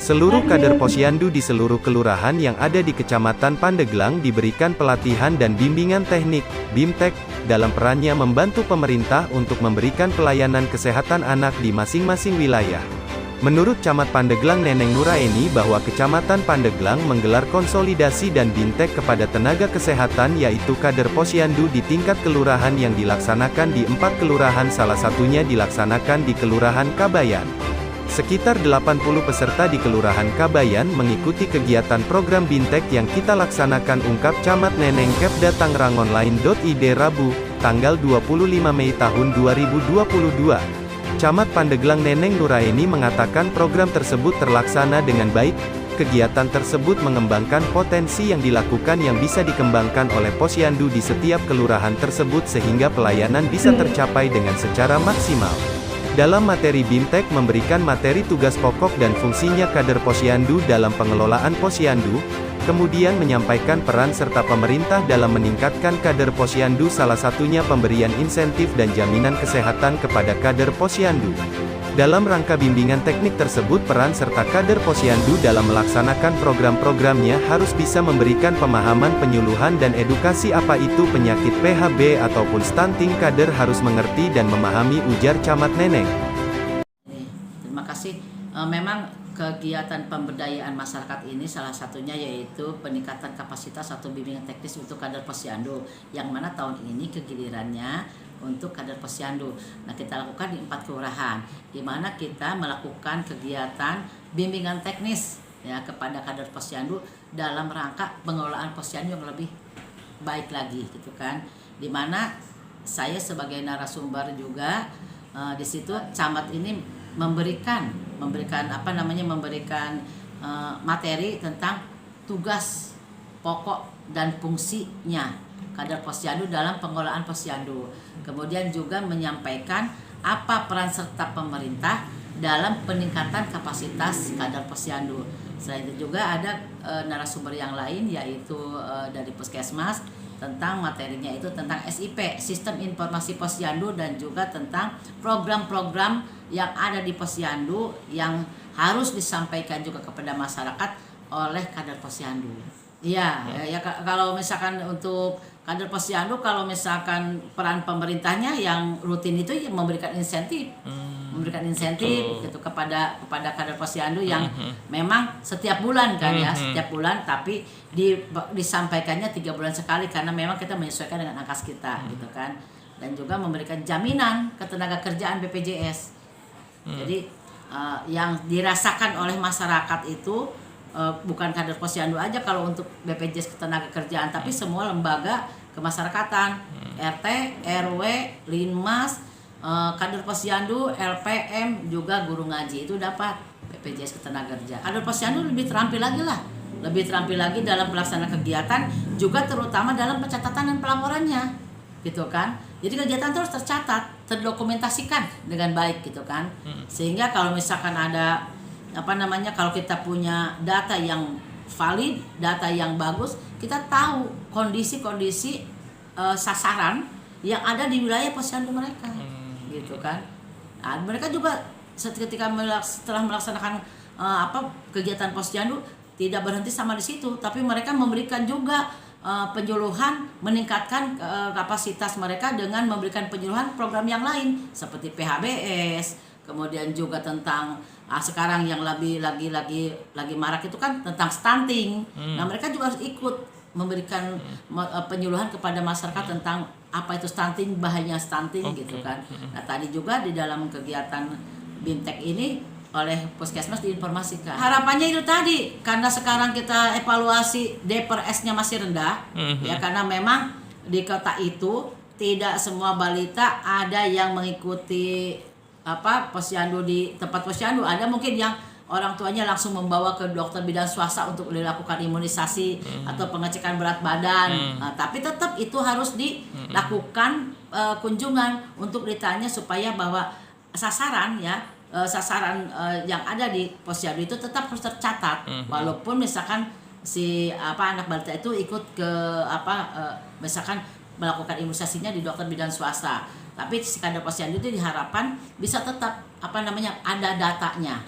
Seluruh kader Posyandu di seluruh kelurahan yang ada di Kecamatan Pandeglang diberikan pelatihan dan bimbingan teknik, BIMTEK, dalam perannya membantu pemerintah untuk memberikan pelayanan kesehatan anak di masing-masing wilayah. Menurut Camat Pandeglang Neneng Nuraini bahwa Kecamatan Pandeglang menggelar konsolidasi dan BIMTEK kepada tenaga kesehatan yaitu kader Posyandu di tingkat kelurahan yang dilaksanakan di 4 kelurahan, salah satunya dilaksanakan di Kelurahan Kabayan. Sekitar 80 peserta di Kelurahan Kabayan mengikuti kegiatan program BIMTEK yang kita laksanakan, ungkap Camat Neneng Kepda Tangrangonline.id Rabu, tanggal 25 Mei tahun 2022. Camat Pandeglang Neneng Nuraini mengatakan program tersebut terlaksana dengan baik. Kegiatan tersebut mengembangkan potensi yang dilakukan yang bisa dikembangkan oleh Posyandu di setiap kelurahan tersebut sehingga pelayanan bisa tercapai dengan secara maksimal. Dalam materi BIMTEK memberikan materi tugas pokok dan fungsinya kader Posyandu dalam pengelolaan Posyandu, kemudian menyampaikan peran serta pemerintah dalam meningkatkan kader Posyandu, salah satunya pemberian insentif dan jaminan kesehatan kepada kader Posyandu. Dalam rangka bimbingan teknik tersebut, peran serta kader Posyandu dalam melaksanakan program-programnya harus bisa memberikan pemahaman, penyuluhan dan edukasi apa itu penyakit PHB ataupun stunting. Kader harus mengerti dan memahami, ujar Camat Neneng. Terima kasih. Memang kegiatan pemberdayaan masyarakat ini salah satunya yaitu peningkatan kapasitas atau bimbingan teknis untuk kader Posyandu, yang mana tahun ini kegilirannya untuk kader Posyandu. Nah, kita lakukan di 4 kelurahan, di mana kita melakukan kegiatan bimbingan teknis ya kepada kader Posyandu dalam rangka pengelolaan Posyandu yang lebih baik lagi, gitu kan. Di mana saya sebagai narasumber juga di situ camat ini memberikan materi tentang tugas pokok dan fungsinya kader Posyandu dalam pengelolaan Posyandu. Kemudian juga menyampaikan apa peran serta pemerintah dalam peningkatan kapasitas kader Posyandu. Selain itu juga ada narasumber yang lain yaitu dari Puskesmas, tentang materinya itu tentang SIP, Sistem Informasi Posyandu, dan juga tentang program-program yang ada di Posyandu yang harus disampaikan juga kepada masyarakat oleh kader Posyandu. Iya, ya kalau misalkan untuk kader Posyandu, kalau misalkan peran pemerintahnya yang rutin itu ya memberikan insentif, gitu kepada kader Posyandu yang memang setiap bulan kan ya, setiap bulan, tapi disampaikannya 3 bulan sekali karena memang kita menyesuaikan dengan angkas kita, gitu kan. Dan juga memberikan jaminan ketenagakerjaan BPJS. Jadi yang dirasakan oleh masyarakat itu bukan kader Posyandu aja kalau untuk BPJS ketenagakerjaan, tapi semua lembaga kemasyarakatan, RT, RW, Linmas, kader Posyandu, LPM, juga guru ngaji itu dapat BPJS ketenagakerjaan. Kader Posyandu lebih terampil lagi dalam pelaksanaan kegiatan, juga terutama dalam pencatatan dan pelaporannya, gitu kan. Jadi kegiatan terus tercatat, terdokumentasikan dengan baik, gitu kan. Sehingga kalau misalkan ada kalau kita punya data yang valid, data yang bagus, kita tahu kondisi-kondisi sasaran yang ada di wilayah Posyandu mereka, gitu kan. Nah, mereka juga setelah melaksanakan kegiatan Posyandu tidak berhenti sama di situ, tapi mereka memberikan juga penyuluhan, meningkatkan kapasitas mereka dengan memberikan penyuluhan program yang lain seperti PHBS, kemudian juga tentang sekarang yang lagi marak itu kan tentang stunting. Nah, mereka juga harus ikut memberikan penyuluhan kepada masyarakat tentang apa itu stunting, bahayanya stunting, gitu kan. Nah, tadi juga di dalam kegiatan BIMTEK ini oleh Puskesmas diinformasikan. Harapannya itu tadi, karena sekarang kita evaluasi D/S-nya masih rendah, ya, karena memang di kota itu tidak semua balita ada yang mengikuti Posyandu di tempat Posyandu. Ada mungkin yang orang tuanya langsung membawa ke dokter bidan swasta untuk dilakukan imunisasi atau pengecekan berat badan. Nah, tapi tetap itu harus dilakukan kunjungan untuk ditanya supaya bahwa sasaran yang ada di Posyandu itu tetap harus tercatat. Walaupun misalkan si anak balita itu ikut ke misalkan melakukan imunisasinya di dokter bidan swasta. Tapi si kader Posyandu itu diharapkan bisa tetap ada datanya.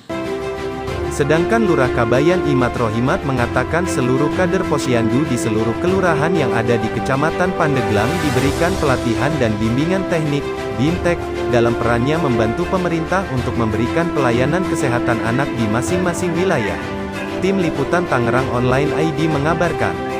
Sedangkan Lurah Kabayan Imat Rohimat mengatakan seluruh kader Posyandu di seluruh kelurahan yang ada di Kecamatan Pandeglang diberikan pelatihan dan bimbingan teknik, BIMTEK, dalam perannya membantu pemerintah untuk memberikan pelayanan kesehatan anak di masing-masing wilayah. Tim Liputan Tangerang Online ID mengabarkan.